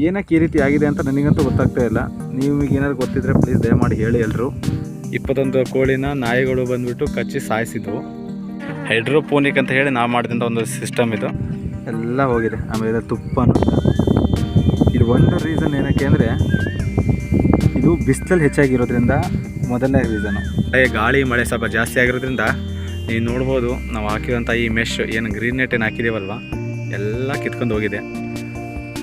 ಏನಕ್ಕೆ ಈ ರೀತಿ ಆಗಿದೆ ಅಂತ ನನಗಂತೂ ಗೊತ್ತಾಗ್ತಾ ಇಲ್ಲ. ನಿಮಗೆ ಏನಾದ್ರು ಗೊತ್ತಿದ್ದರೆ ಪ್ಲೀಸ್ ದಯಮಾಡಿ ಹೇಳಿ ಎಲ್ಲರೂ. 21 ಕೋಳಿನ ನಾಯಿಗಳು ಬಂದುಬಿಟ್ಟು ಕಚ್ಚಿ ಸಾಯಿಸಿದ್ವು. ಹೈಡ್ರೋಪೋನಿಕ್ ಅಂತ ಹೇಳಿ ನಾವು ಮಾಡಿದಂಥ ಒಂದು ಸಿಸ್ಟಮ್ ಇದು. ಎಲ್ಲ ಹೋಗಿದೆ. ಆಮೇಲೆ ತುಪ್ಪನೂ. ಇದು ಒಂದು ರೀಸನ್ ಏನಕ್ಕೆ ಅಂದರೆ ಇದು ಬಿಸಿಲಲ್ಲಿ ಹೆಚ್ಚಾಗಿರೋದ್ರಿಂದ ಮೊದಲನೇ ರೀಸನು. ಗಾಳಿ ಮಳೆ ಸ್ವಲ್ಪ ಜಾಸ್ತಿ ಆಗಿರೋದ್ರಿಂದ ನೀವು ನೋಡ್ಬೋದು ನಾವು ಹಾಕಿರೋಂಥ ಈ ಮೆಶ್ ಏನು ಗ್ರೀನ್ ನೆಟ್ ಏನು ಹಾಕಿದ್ದೀವಲ್ವ ಎಲ್ಲ ಕಿತ್ಕೊಂಡು ಹೋಗಿದೆ.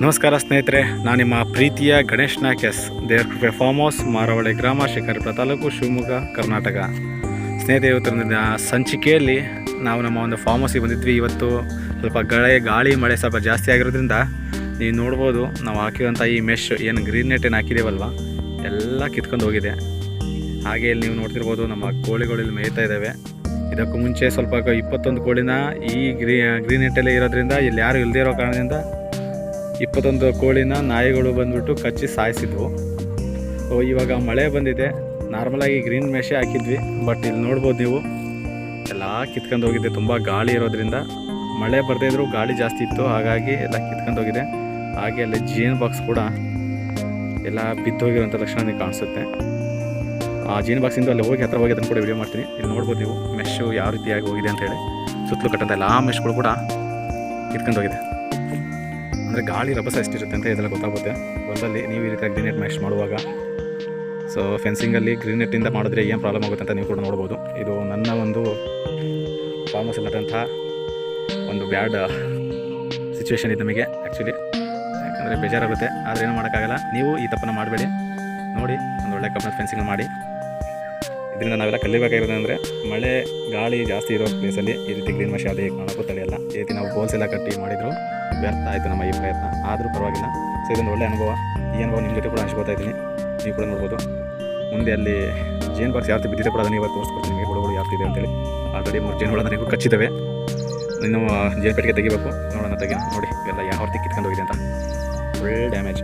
ನಮಸ್ಕಾರ ಸ್ನೇಹಿತರೆ, ನಾನು ನಿಮ್ಮ ಪ್ರೀತಿಯ ಗಣೇಶ್ ನಾಯಕ್ ಎಸ್, ದೇವರ ಕೃಪೆ ಫಾರ್ಮ್ ಹೌಸ್, ಮಾರವಳ್ಳಿ ಗ್ರಾಮ, ಶಿಕಾರಿಪುರ ತಾಲೂಕು, ಶಿವಮೊಗ್ಗ, ಕರ್ನಾಟಕ. ಸ್ನೇಹಿತರೆ, ಇವತ್ತಿನ ಸಂಚಿಕೆಯಲ್ಲಿ ನಾವು ನಮ್ಮ ಒಂದು ಫಾರ್ಮ್ ಹೌಸಿಗೆ ಬಂದಿದ್ವಿ. ಇವತ್ತು ಸ್ವಲ್ಪ ಗಾಳಿ ಮಳೆ ಸ್ವಲ್ಪ ಜಾಸ್ತಿ ಆಗಿರೋದ್ರಿಂದ ನೀವು ನೋಡ್ಬೋದು ನಾವು ಹಾಕಿರೋಂಥ ಈ ಮೆಶ್ ಏನು ಗ್ರೀನ್ ನೆಟ್ ಏನು ಹಾಕಿದ್ದೀವಲ್ವ ಎಲ್ಲ ಕಿತ್ಕೊಂಡು ಹೋಗಿದೆ. ಹಾಗೆ ಇಲ್ಲಿ ನೀವು ನೋಡ್ತಿರ್ಬೋದು ನಮ್ಮ ಕೋಳಿಗಳು ಇಲ್ಲಿ ಮೇಯ್ತಾ ಇದ್ದಾವೆ. ಇದಕ್ಕೂ ಮುಂಚೆ ಸ್ವಲ್ಪ 21 ಕೋಳಿನ ಈ ಗ್ರೀನ್ ನೆಟ್ಟಲ್ಲೇ ಇರೋದ್ರಿಂದ ಇಲ್ಲಿ ಯಾರು ಇಲ್ಲದೇ ಇರೋ ಕಾರಣದಿಂದ 21 ಕೋಳಿನ ನಾಯಿಗಳು ಬಂದುಬಿಟ್ಟು ಕಚ್ಚಿ ಸಾಯಿಸಿದ್ವು. ಇವಾಗ ಮಳೆ ಬಂದಿದೆ. ನಾರ್ಮಲಾಗಿ ಗ್ರೀನ್ ಮೆಶೇ ಹಾಕಿದ್ವಿ, ಬಟ್ ಇಲ್ಲಿ ನೋಡ್ಬೋದು ನೀವು ಎಲ್ಲ ಕಿತ್ಕೊಂಡು ಹೋಗಿದೆ. ತುಂಬ ಗಾಳಿ ಇರೋದ್ರಿಂದ ಮಳೆ ಬರದೇ ಇದ್ರೂ ಗಾಳಿ ಜಾಸ್ತಿ ಇತ್ತು, ಹಾಗಾಗಿ ಎಲ್ಲ ಕಿತ್ಕೊಂಡು ಹೋಗಿದೆ. ಹಾಗೆ ಅಲ್ಲಿ ಜೇನು ಬಾಕ್ಸ್ ಕೂಡ ಎಲ್ಲ ಬಿದ್ದೋಗಿರೋಂಥ ಲಕ್ಷಣ ನೀವು ಕಾಣಿಸುತ್ತೆ. ಆ ಜೇನು ಬಾಕ್ಸಿಂದ ಅಲ್ಲಿ ಹತ್ರ ಹೋಗಿ ಅದನ್ನು ಕೂಡ ವಿಡಿಯೋ ಮಾಡ್ತೀನಿ. ಇಲ್ಲಿ ನೋಡ್ಬೋದು ನೀವು ಮೆಶ್ಶು ಯಾವ ರೀತಿಯಾಗಿ ಹೋಗಿದೆ ಅಂತೇಳಿ. ಸುತ್ತಲೂ ಕಟ್ಟಂಥ ಎಲ್ಲ ಮೆಶ್ಗಳು ಕೂಡ ಕಿತ್ಕೊಂಡು ಹೋಗಿದೆ. ಅಂದರೆ ಗಾಳಿ ರಭಸ ಎಷ್ಟಿರುತ್ತೆ ಅಂತ ಇದೆಲ್ಲ ಗೊತ್ತಾಗುತ್ತೆ. ಒಂದಲ್ಲಿ ನೀವು ಈ ರೀತಿಯಾಗಿ ಗ್ರೀನ್ ನೆಟ್ ಮೆಶ್ ಮಾಡುವಾಗ ಸೊ ಫೆನ್ಸಿಂಗಲ್ಲಿ ಗ್ರೀನ್ ನೆಟ್ಟಿಂದ ಮಾಡಿದ್ರೆ ಏನು ಪ್ರಾಬ್ಲಮ್ ಆಗುತ್ತೆ ಅಂತ ನೀವು ಕೂಡ ನೋಡ್ಬೋದು. ಇದು ನನ್ನ ಒಂದು ಫಾರ್ಮ್ ಹೌಸಲ್ಲಿ ನಡೆದಂಥ ಒಂದು ಬ್ಯಾಡ್ ಸಿಚುವೇಶನ್ ಇದು ನಮಗೆ ಆ್ಯಕ್ಚುಲಿ. ಯಾಕಂದರೆ ಬೇಜಾರಾಗುತ್ತೆ, ಆದರೆ ಏನೂ ಮಾಡೋಕ್ಕಾಗಲ್ಲ. ನೀವು ಈ ತಪ್ಪನ್ನು ಮಾಡಬೇಡಿ. ನೋಡಿ, ಒಂದು ಒಳ್ಳೆ ಕಬ್ಬಿಣದ ಫೆನ್ಸಿಂಗ್ ಮಾಡಿ. ಇದರಿಂದ ನಾವೆಲ್ಲ ಕಲಿಬೇಕಾಗಿರೋದಂದರೆ ಮಳೆ ಗಾಳಿ ಜಾಸ್ತಿ ಇರೋ ಪ್ಲೇಸಲ್ಲಿ ಈ ರೀತಿ ಗ್ರೀನ್ ಮೆಶ್ ಯಾವುದೇ ಕಾಣೋಕ್ಕೂ ತಡೆಯಲ್ಲ. ಈ ರೀತಿ ನಾವು ಬೋಲ್ಸ್ ಎಲ್ಲ ಕಟ್ಟಿ ಮಾಡಿದ್ರು ವ್ಯರ್ಥ ಆಯಿತು ನಮ್ಮ ಈ ಪ್ರಯತ್ನ. ಆದರೂ ಪರವಾಗಿಲ್ಲ. ಸೊ ಇದೊಂದು ಒಳ್ಳೆ ಅನುಭವ. ಈ ಅನುಭವ ನಿಮ್ಮ ಜೊತೆ ಕೂಡ ಹಂಚ್ಕೋತಾ ಇದ್ದೀನಿ. ನೀವು ಕೂಡ ನೋಡ್ಬೋದು. ಮುಂದೆ ಅಲ್ಲಿ ಜೇನು ಬಾಕ್ಸ್ ಯಾವ ರೀತಿ ಬಿದ್ದಿದೆ ಕೂಡ ಅದನ್ನು ಇವಾಗ ತೋರಿಸ್ಕೊಡ್ತೀನಿ ನಿಮಗೆ. ಹುಡುಗರು ಯಾವ ಇದೆ ಅಂತೇಳಿ. ಆಲ್ರೆಡಿ 3 ಜೇನುಗಳು ನನಗೂ ಕಚ್ಚಿದ್ದಾವೆ. ಇನ್ನು ಜೇನು ಪೆಟ್ಟಿಗೆ ತೆಗಿಬೇಕು. ನೋಡೋಣ, ನೋಡಿ ಎಲ್ಲ ಯಾವ ರೀತಿ ಕಿತ್ಕೊಂಡು ಹೋಗಿದೆ ಅಂತ. ಒಳ್ಳೆ ಡ್ಯಾಮೇಜ್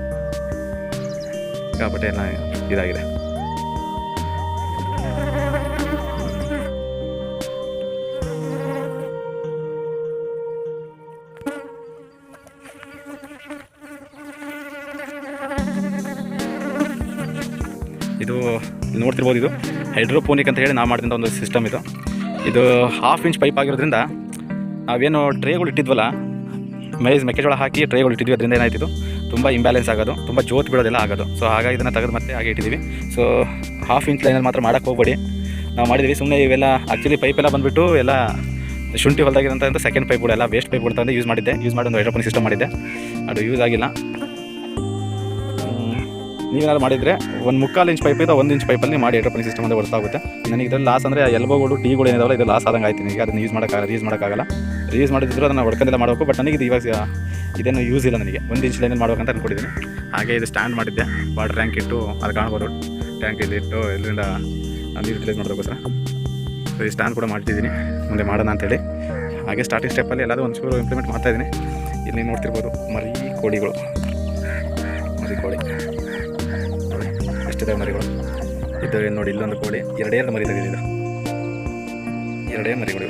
ಸಿಕ್ಕಾಪಟ್ಟೆ ಎಲ್ಲ ಇದಾಗಿದೆ. ಇದು ನೋಡ್ತಿರ್ಬೋದು, ಇದು ಹೈಡ್ರೋಪೋನಿಕ್ ಅಂತ ಹೇಳಿ ನಾವು ಮಾಡಿದಂಥ ಒಂದು ಸಿಸ್ಟಮ್ ಇದು. ಇದು 1/2 ಇಂಚ್ ಪೈಪ್ ಆಗಿರೋದ್ರಿಂದ ನಾವೇನು ಟ್ರೇಗಳು ಇಟ್ಟಿದ್ವಲ್ಲ, ಮೆಕ್ಕೆಜೋಳ ಹಾಕಿ ಟ್ರೇಗಳು ಇಟ್ಟಿದ್ವಿ, ಅದರಿಂದ ಏನಾಯ್ತಿದ್ದು ತುಂಬ ಇಂಬ್ಯಾಲೆನ್ಸ್ ಆಗೋದು, ತುಂಬ ಜೋತ್ ಬೀಳೋದೆಲ್ಲ ಆಗೋದು. ಸೊ ಹಾಗಾಗಿ ಇದನ್ನು ತೆಗೆದು ಮತ್ತೆ ಹಾಗೆ ಇಟ್ಟಿದ್ದೀವಿ. ಸೊ 1/2 ಇಂಚ್ ಲೈನಲ್ಲಿ ಮಾತ್ರ ಮಾಡೋಕ್ಕೆ ಹೋಗ್ಬೇಡಿ. ನಾವು ಮಾಡಿದ್ವಿ ಸುಮ್ಮನೆ. ಇವೆಲ್ಲ ಆ್ಯಕ್ಚುಲಿ ಪೈಪೆಲ್ಲ ಬಂದುಬಿಟ್ಟು ಎಲ್ಲ ಶುಂಠಿ ಹೊಲದಾಗಿರೋಂಥ ಸೆಕೆಂಡ್ ಪೈಪ್ಗಳು ಎಲ್ಲ ವೇಸ್ಟ್ ಪೈಪ್ಗಳು ತಂದು ಯೂಸ್ ಮಾಡಿ ಒಂದು ಹೈಡ್ರೋಪೋನಿಕ್ ಸಿಸ್ಟಮ್ ಮಾಡಿದ್ದೆ. ಅದು ಯೂಸ್ ಆಗಿಲ್ಲ. ನೀವೇನಾದ್ರು ಮಾಡಿದರೆ 1/4 ಇಂಚ್ ಪೈಪ್ ಇದೆ, 1 ಇಂಚ್ ಪೈಪಲ್ಲಿ ಮಾಡಿ ಹೈಡ್ರೋಪೋನಿಕ್ ಸಿಸ್ಟಮ್ ಅಂತ ಗೊತ್ತಾಗುತ್ತೆ. ನನಗೆ ಇದರಲ್ಲಿ ಲಾಸ್ ಅಂದರೆ ಎಲ್ಬೋಗಳು ಟೀಗಳು ಏನಿದಾವಲ್ಲ, ಇದು ಲಾಸ್ ಆದಂಗೆ ಆಯ್ತು. ಈಗ ಅದನ್ನು ಯೂಸ್ ಮಾಡೋಕ್ಕಾಗಲ್ಲ. ರೀಯೂಸ್ ಮಾಡಿದ್ರು ಅದನ್ನು ಹೊಡ್ಕೊಂಡೆಲ್ಲ ಮಾಡಬೇಕು. ಬಟ್ ನನಗೆ ಇದು ಇವಾಗ ಇದೇನು ಯೂಸ್ ಇಲ್ಲ. ನನಗೆ 1 ಇಂಚ್ ಲೈನಲ್ಲಿ ಮಾಡ್ಬೇಕಂತ ಅಂದ್ಕೊಂಡಿದ್ದೀನಿ. ಹಾಗೆ ಇದು ಸ್ಟ್ಯಾಂಡ್ ಮಾಡಿದ್ದೆ. ವಾಟರ್ ಟ್ಯಾಂಕ್ ಇಟ್ಟು, ಅದು ಕಾಣ್ಬೋದು ಟ್ಯಾಂಕ್ ಇಲ್ಲಿ ಇಟ್ಟು ಇದರಿಂದ ನೀರು ಯೂಟಿಲೈಸ್ ಮಾಡೋದಕ್ಕೋಸ್ಕರ. ಸೊ ಈ ಸ್ಟ್ಯಾಂಡ್ ಕೂಡ ಮಾಡ್ತಿದ್ದೀನಿ, ಮುಂದೆ ಮಾಡೋಣ ಅಂತೇಳಿ. ಹಾಗೆ ಸ್ಟಾರ್ಟಿಂಗ್ ಸ್ಟೆಪ್ಪಲ್ಲಿ ಎಲ್ಲಾದರೂ ಒಂಚೂರು ಇಂಪ್ಲಿಮೆಂಟ್ ಮಾಡ್ತಾಯಿದ್ದೀನಿ. ಇಲ್ಲಿ ನೋಡ್ತಿರ್ಬೋದು ಮರಿ ಕೋಳಿ ಎಷ್ಟಿದೆ ಮರಿಗಳು. ಇದು ಏನು ನೋಡಿ, ಇಲ್ಲೊಂದು ಕೋಳಿ 2 ಮರಿ ತೆಗೆದಿದೆ. 2 ಮರಿಗಳು.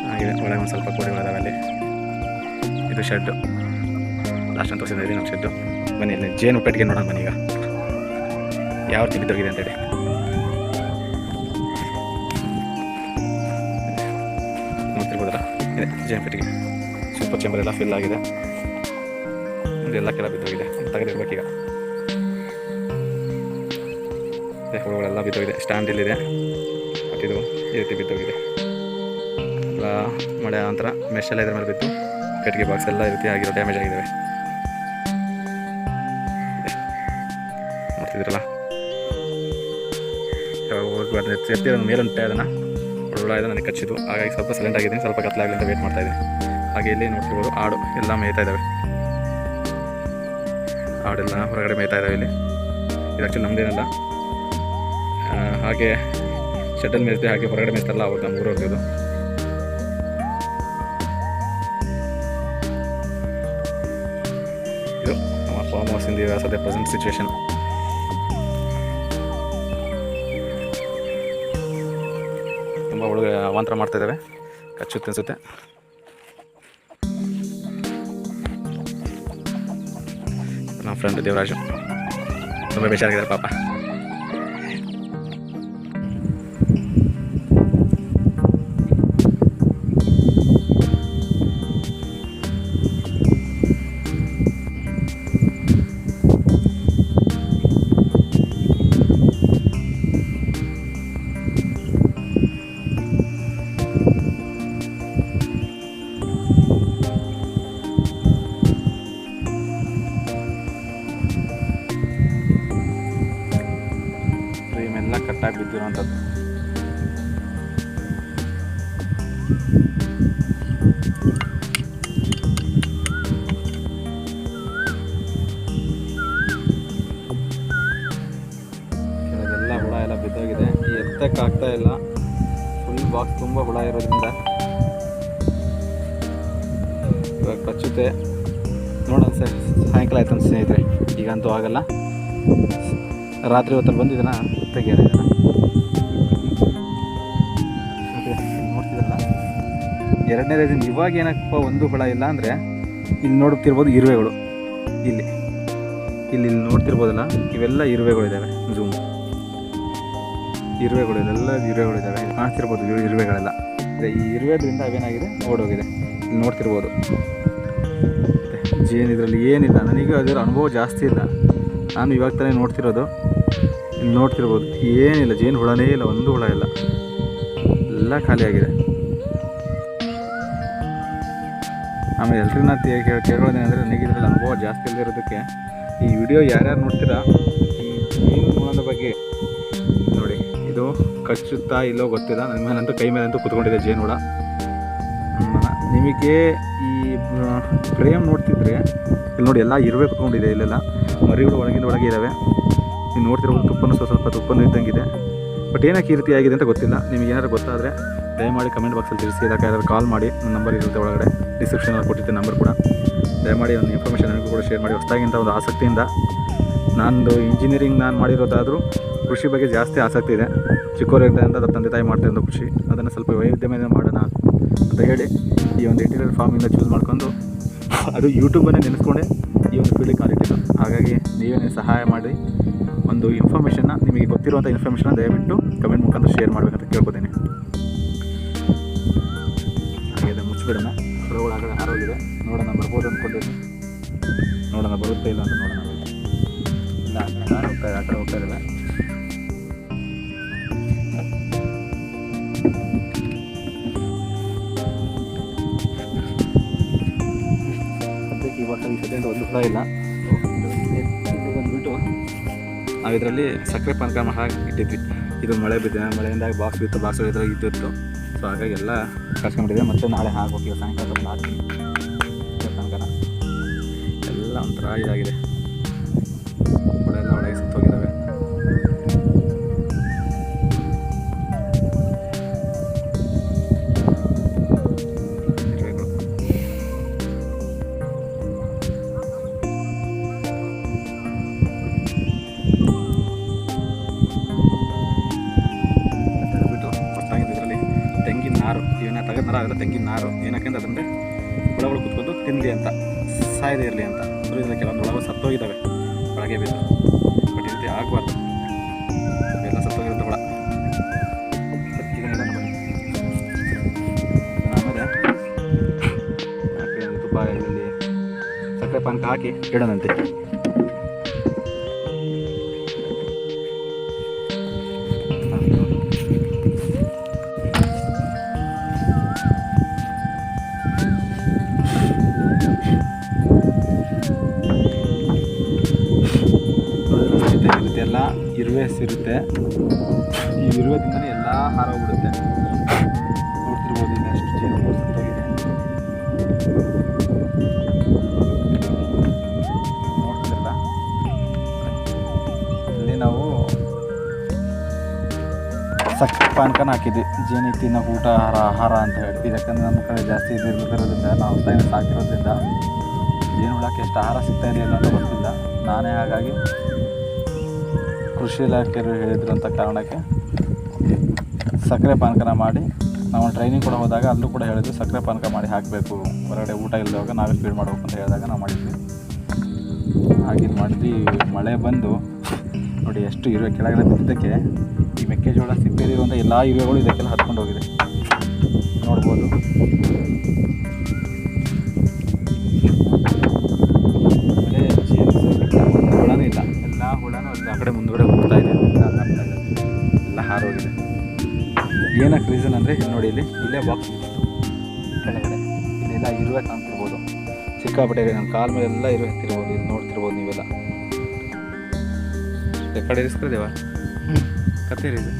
ಹಾಗೆ ಒಳಗೆ ಒಂದು ಸ್ವಲ್ಪ ಕೋಳಿಗಳಿದಾವೆ ಅಲ್ಲಿ. ಇದು ಶೆಡ್ಡು. ಲಾಸ್ಟ್ ಅಂತ ತೋರಿಸಿದ್ರಿ ನಮ್ಮ ಶೆಡ್ಡು. ಬನ್ನಿ ಇಲ್ಲಿ ಜೇನು ಪೆಟ್ಟಿಗೆ ನೋಡೋಣ. ಬನ್ನಿ ಈಗ ಯಾವ ರೀತಿ ಬಿದ್ದೋಗಿದೆ ಅಂತೇಳಿ. ನೋಡ್ತಿರ್ಬೋದಲ್ಲ, ಇದೆ ಜೇನು ಪೆಟ್ಟಿಗೆ. ಸೂಪರ್ ಚೇಂಬರ್ ಎಲ್ಲ ಫಿಲ್ ಆಗಿದೆ. ಎಲ್ಲ ಕೆಲ ಬಿದ್ದೋಗಿದೆ. ತೆಗೆದಿರ್ಬೇಕೀಗ. ಹುಳುಗಳೆಲ್ಲ ಬಿದ್ದೋಗಿದೆ. ಸ್ಟ್ಯಾಂಡ್ ಇಲ್ಲಿದೆ, ಬಟ್ ಇದು ಈ ರೀತಿ ಬಿದ್ದೋಗಿದೆ. ಎಲ್ಲ ಮಳೆ ನಂತರ ಮೆಶ್ ಎಲ್ಲ ಇದ್ರ ಮೇಲೆ ಬಿದ್ದು ಪೆಟ್ಟಿಗೆ ಬಾಕ್ಸ್ ಎಲ್ಲ ಈ ರೀತಿ ಆಗಿರೋ ಡ್ಯಾಮೇಜ್ ಆಗಿದ್ದಾವೆ. ನೋಡ್ತಿದ್ರಲ್ಲ, ಎತ್ತಿ ಮೇಲುಂಟೆ ಅದನ್ನು ಹುಳ ಇದೆ ನನಗೆ ಕಚ್ಚಿದ್ದು. ಹಾಗಾಗಿ ಸ್ವಲ್ಪ ಸೈಲೆಂಟ್ ಆಗಿದ್ದೀನಿ, ಸ್ವಲ್ಪ ಕತ್ಲಾಗಲಿ ಅಂತ ವೇಟ್ ಮಾಡ್ತಾಯಿದ್ದೀನಿ. ಹಾಗೆ ಇಲ್ಲಿ ನೋಡ್ತಿರ್ಬೋದು ಆಡು ಎಲ್ಲ ಮೇಯ್ತಾ ಇದ್ದಾವೆ. ಆಡೆಲ್ಲ ಹೊರಗಡೆ ಮೇಯ್ತಾ ಇದ್ದಾವೆ ಇಲ್ಲಿ. ಇದು ಆ್ಯಕ್ಚುಲಿ ನಮ್ಮದೇನಲ್ಲ. ಹಾಗೆ ಶೆಡ್ಡಲ್ಲಿ ಮೇಯ್ತೆ, ಹಾಗೆ ಹೊರಗಡೆ ಮೇಯ್ತಾರಲ್ಲ ಅವ್ರು ನಮ್ಮ ಊರವ್ರದ್ದು. ಇದು ನಮ್ಮ ಫಾರ್ಮ್ ಹೌಸಿಂದ ಇವಾಗ ಸದ್ಯ ಪ್ರೆಸೆಂಟ್ ಸಿಚುವೇಶನ್. ತುಂಬ ಹುಡುಗ ಅವಾಂತರ ಮಾಡ್ತಾಯಿದ್ದಾವೆ. ಕಚ್ಚುತ್ತೆ ಅನಿಸುತ್ತೆ. ನಮ್ಮ ಫ್ರೆಂಡ್ ದೇವರಾಜು ತುಂಬ ಬೇಜಾರಾಗಿದ್ದಾರೆ ಪಾಪ. ಎಲ್ಲ ಕಟ್ಟಾಗಿ ಬಿದ್ದಿರೋಂಥದ್ದು. ಕೆಲವೆಲ್ಲ ಹುಳ ಎಲ್ಲ ಬಿದ್ದೋಗಿದೆ, ಎತ್ತಕ್ಕಾಗ್ತಾ ಇಲ್ಲ. ಫುಲ್ ಬಾಕ್ಸ್ ತುಂಬ ಹುಳ ಇರೋದ್ರಿಂದ ಇವಾಗ ಕಚ್ಚುತ್ತೆ. ನೋಡೋಣ ಸರ್, ಸಾಯಂಕಾಲ ಆಯ್ತು ಅಂತ ಸ್ನೇಹಿತರೆ. ಈಗಂತೂ ಆಗಲ್ಲ, ರಾತ್ರಿ ಹೊತ್ತಲ್ಲಿ ಬಂದಿದ್ದಾನ ತೆಗಿಯೋಣ. ನೋಡ್ತಿದ್ರಲ್ಲ, ಎರಡನೇ ರೀಸನ್ ಇವಾಗ ಏನಪ್ಪ ಒಂದು ಹುಳ ಇಲ್ಲ ಅಂದರೆ, ಇಲ್ಲಿ ನೋಡ್ತಿರ್ಬೋದು ಇರುವೆಗಳು. ಇಲ್ಲಿ ಇಲ್ಲಿ ಇಲ್ಲಿ ನೋಡ್ತಿರ್ಬೋದಲ್ಲ, ಇವೆಲ್ಲ ಇರುವೆಗಳಿದ್ದಾವೆ. ಝೂಮ್ ಇರುವೆಗಳು, ಇದೆಲ್ಲ ಇರುವೆಗಳಿದ್ದಾವೆ. ಕಾಣಿಸ್ತಿರ್ಬೋದು ಇರುವೆಗಳೆಲ್ಲ. ಈ ಇರುವೆದ್ರಿಂದ ಅವೇನಾಗಿದೆ, ಓಡೋಗಿದೆ. ಇಲ್ಲಿ ನೋಡ್ತಿರ್ಬೋದು. ಜೇನು ಇದರಲ್ಲಿ ಏನಿಲ್ಲ, ನನಗೆ ಅದರ ಅನುಭವ ಜಾಸ್ತಿ ಇಲ್ಲ. ನಾನು ಇವಾಗ ತಾನೇ ನೋಡ್ತಿರೋದು. ಇಲ್ಲಿ ನೋಡ್ತಿರ್ಬೋದು ಏನಿಲ್ಲ, ಜೇನು ಹುಳನೇ ಇಲ್ಲ, ಒಂದು ಹುಳ ಇಲ್ಲ, ಎಲ್ಲ ಖಾಲಿಯಾಗಿದೆ. ಆಮೇಲೆ ಎಲ್ರಿಗೂ ನಾನು ಕೇಳೋದೇನೆಂದರೆ, ನನಗೆ ಇದರಲ್ಲಿ ಅನುಭವ ಜಾಸ್ತಿ ಇಲ್ಲದಿರೋದಕ್ಕೆ ಈ ವಿಡಿಯೋ ಯಾರ್ಯಾರು ನೋಡ್ತೀರಾ, ಈ ಜೇನು ಹುಳದ ಬಗ್ಗೆ ನೋಡಿ. ಇದು ಕಚ್ಚುತ್ತಾ ಇಲ್ಲೋ ಗೊತ್ತಿಲ್ಲ, ನನ್ನ ಮೇಲಂತೂ ಕೈ ಮೇಲಂತೂ ಕುತ್ಕೊಂಡಿದೆ ಜೇನು ಹುಳ. ನಿಮಗೆ ಈ ಫ್ರೇಮ್ ನೋಡ್ತಿದ್ರೆ ಇಲ್ಲಿ ನೋಡಿ, ಎಲ್ಲ ಇರುವೆ ಕುತ್ಕೊಂಡಿದೆ. ಇಲ್ಲೆಲ್ಲ ಮರಿಗಳು ಒಳಗಿಂದ ಒಳಗೆ ಇದ್ದಾವೆ. ನೀವು ನೋಡ್ತಿರ್ಬೋದು, ತುಪ್ಪನೂ ಸ್ವಲ್ಪ ತುಪ್ಪನೂ ಇದ್ದಂಗಿದೆ. ಬಟ್ ಏನಕ್ಕೆ ಈ ರೀತಿ ಆಗಿದೆ ಅಂತ ಗೊತ್ತಿಲ್ಲ. ನಿಮಗೆ ಏನಾದ್ರು ಗೊತ್ತಾದರೆ ದಯಮಾಡಿ ಕಮೆಂಟ್ ಬಾಕ್ಸಲ್ಲಿ ತಿಳಿಸಿ. ಇದಕ್ಕೆ ಯಾರಾದ್ರು ಕಾಲ್ ಮಾಡಿ, ನನ್ನ ನಂಬರ್ ಇರುತ್ತೆ ಒಳಗಡೆ, ಡಿಸ್ಕ್ರಿಪ್ಷನಲ್ಲಿ ಕೊಟ್ಟಿರ್ತೀನಿ ನಂಬರ್ ಕೂಡ. ದಯಮಾಡಿ ಒಂದು ಇನ್ಫಾರ್ಮೇಷನ್ ನನಗೂ ಕೂಡ ಶೇರ್ ಮಾಡಿ. ಹೊಸದಾಗಿಂತ ಒಂದು ಆಸಕ್ತಿಯಿಂದ, ನಂದು ಇಂಜಿನಿಯರಿಂಗ್ ನಾನು ಮಾಡಿರೋದಾದರೂ ಕೃಷಿ ಬಗ್ಗೆ ಜಾಸ್ತಿ ಆಸಕ್ತಿ ಇದೆ. ಚಿಕ್ಕವರಿದ್ದರಿಂದ ಅದರ ತಂದೆ ತಾಯಿ ಮಾಡ್ತಾಯಿರೋ ಕೃಷಿ, ಅದನ್ನು ಸ್ವಲ್ಪ ವೈವಿಧ್ಯಮಯ ಮಾಡೋಣ ಅಂತ ಹೇಳಿ ಈ ಒಂದು ಇಂಟೀರಿಯರ್ ಫಾರ್ಮಿಂದ ಚೂಸ್ ಮಾಡ್ಕೊಂಡು, ಅದು ಯೂಟ್ಯೂಬನ್ನೇ ನೆನೆಸ್ಕೊಂಡೆ ಈ ಒಂದು ಫೀಲ್ಡಿಗೆ ಕಾಲಿಟ್ಟಿದ್ದು. ಹಾಗಾಗಿ ನೀವೇ ಸಹಾಯ ಮಾಡಿ ಒಂದು ಇನ್ಫಾರ್ಮೇಷನ್ನ, ನಿಮಗೆ ಗೊತ್ತಿರುವಂಥ ಇನ್ಫಾರ್ಮೇಷನ್ನ ದಯವಿಟ್ಟು ಕಮೆಂಟ್ ಮುಖಾಂತರ ಶೇರ್ ಮಾಡಬೇಕಂತ ಕೇಳ್ಕೊತೀನಿ. ಹಾಗೆ ಮುಚ್ಚಿಬಿಡೋಣ. ಹೊರಗಡೆ ಆಗಡೆ ಹಾರೋಗಿದೆ. ನೋಡೋಣ ಬರ್ಬೋದು ಅಂದ್ಕೊಂಡಿದ್ದೀನಿ. ನೋಡೋಣ ಬರುತ್ತೆ ಇಲ್ಲ ಅಂತ ನೋಡೋಣ. ಇಲ್ಲ ನಾನು ಹೋಗ್ತಾ ಆ ಕಡೆ ಹೋಗ್ತಾ ಇರಲ್ಲ. ಸದ್ಯಕ್ಕೆ ಇವಾಗ ಈ ಸದ್ಯದಿಂದ ಒಂದು ಕೂಡ ಇಲ್ಲ. ಬಂದುಬಿಟ್ಟು ನಾವು ಇದರಲ್ಲಿ ಸಕ್ಕರೆ ಪಾನಕ ಹಾಕಿ ಇಟ್ಟಿದ್ವಿ. ಇದು ಮಳೆ ಬಿದ್ದಿದೆ, ಮಳೆಯಿಂದಾಗಿ ಬಾಕ್ಸ್ ಬಿತ್ತು, ಬಾಕ್ಸ್ ಇದ್ರಾಗ ಇದ್ದಿತ್ತು. ಸೊ ಹಾಗಾಗಿ ಎಲ್ಲ ಕರ್ಸ್ಕೊಂಡಿದೆ. ಮತ್ತು ನಾಳೆ ಹಾಕಿ ಸಾಯಂಕಾಲ ಹಾಕ್ತೀನಿ ಸಕ್ಕರೆ ಪಾನಕನ. ಎಲ್ಲ ಒಂಥರ ಇದಾಗಿದೆ, ಮಳೆ ಎಲ್ಲ ಒಳಗೆ ಸುತ್ತೋಗಿದ್ದಾವೆ. ತೆಂಗಿನ ನಾರು ಇವನ್ನ ತೆಗೆದ್ನಾರ ಅದರ ತೆಂಗಿನ ನಾರು ಏನಕ್ಕೆ ಅದರಿಂದ ಹುಳಗಳು ಕುತ್ಕೊಂಡು ತಿನ್ನಲಿ ಅಂತ, ಸಾಯದೇ ಇರಲಿ ಅಂತ. ಅಂದರೆ ಇದರಲ್ಲಿ ಕೆಲವೊಂದು ಹುಳಗಳು ಸತ್ತೋಗಿದ್ದಾವೆ ಒಳಗೆ ಬಿದ್ದು. ಬಟ್ ಈ ರೀತಿ ಆಗಬಾರ್ದು, ಎಲ್ಲ ಸತ್ತೋಗಿರುತ್ತೆ ಹುಳ. ಆಮೇಲೆ ತುಪ್ಪ ಇದರಲ್ಲಿ ಸಕ್ಕರೆ ಪಾನಕ ಹಾಕಿ ಇಡೋಣಂತೆ. ಎಲ್ಲ ಇರುವೆ ಸಿರುತ್ತೆ. ಈ ಇರುವೆದಿಂದಲೇ ಎಲ್ಲ ಹಾರೋಗ್ಬಿಡುತ್ತೆ. ನೋಡ್ತಿರ್ಬೋದು ಇನ್ನು ಎಷ್ಟು ಜೇನು ಸತ್ತೋಗಿದೆ. ನೋಡ್ತಿರಲ್ಲ, ಇಲ್ಲಿ ನಾವು ಸಕ್ಕರೆ ಪಾನಕನ ಹಾಕಿದ್ವಿ. ಜೇನಿಗೆ ತಿನ್ನೋ ಊಟ ಆಹಾರ ಅಂತ ಹೇಳಿ. ಯಾಕಂದರೆ ನಮ್ಮ ಕಡೆ ಜಾಸ್ತಿ ಇದಿರೋದ್ರಿಂದ, ನಾವು ಹೊಸದಾಗಿ ಸಾಕಿರೋದ್ರಿಂದ ಜೇನು ಹುಳಕ್ಕೆ ಎಷ್ಟು ಆಹಾರ ಸಿಗ್ತಾ ಇದೆಯಲ್ಲ ಅಂತ ಗೊತ್ತಿಲ್ಲ. ನಾನೇ ಹಾಗಾಗಿ ಕೃಷಿ ಇಲಾಖೆಯವರು ಹೇಳಿದ್ರು ಅಂತ ಕಾರಣಕ್ಕೆ ಸಕ್ಕರೆ ಪಾನಕನ ಮಾಡಿ, ನಾವು ಟ್ರೈನಿಂಗ್ ಕೂಡ ಹೋದಾಗ ಅಲ್ಲೂ ಕೂಡ ಹೇಳಿದ್ವಿ ಸಕ್ಕರೆ ಪಾನಕ ಮಾಡಿ ಹಾಕಬೇಕು, ಹೊರಗಡೆ ಊಟ ಇಲ್ಲದಾಗ ನಾವೇ ಫೀಡ್ ಮಾಡಬೇಕು ಅಂತ ಹೇಳಿದಾಗ ನಾವು ಮಾಡಿದ್ವಿ. ಹಾಗೆ ಮಾಡಿದ್ವಿ. ಮಳೆ ಬಂದು ನೋಡಿ ಎಷ್ಟು ಇರುವೆ ಕೆಳಗಡೆ ಬಿದ್ದಕ್ಕೆ ಈ ಮೆಕ್ಕೆಜೋಳ ಸಿಪ್ಪೆಲಿರುವಂಥ ಎಲ್ಲ ಇರುವೆಗಳು ಇದಕ್ಕೆಲ್ಲ ಹತ್ಕೊಂಡು ಹೋಗಿದೆ ನೋಡ್ಬೋದು. ಆಮೇಲೆ ಒಂದು ಹುಳನೂ ಇಲ್ಲ, ಎಲ್ಲ ಹುಳನೂ ಅಲ್ಲಿ ಆ ಕಡೆ ಮುಂದುಗಡೆ ಹೋಗ್ತಾ ಇದೆ, ಎಲ್ಲ ಹಾರೋಗಿದೆ. ಏನಕ್ಕೆ ರೀಸನ್ ಅಂದರೆ ಇಲ್ಲಿ ನೋಡಿ, ಇಲ್ಲೇ ಬಾಕ್ಸ್ ಕೆಳಗಡೆ ಇಲ್ಲೆಲ್ಲ ಇರುವೆ ಕಾಣ್ತಿರ್ಬೋದು, ಸಿಕ್ಕಾಪಟ್ಟೆ ಇದೆ. ನನ್ನ ಕಾಲ ಮೇಲೆ ಎಲ್ಲ ಇರುವೆ ಹತ್ತಿರ್ಬೋದು, ಇಲ್ಲಿ ನೋಡ್ತಿರ್ಬೋದು ನೀವೆಲ್ಲ. ಕಡೆ ಇರಿಸ್ಕೊಳ್ದೇವ ಕತೆ ಇದು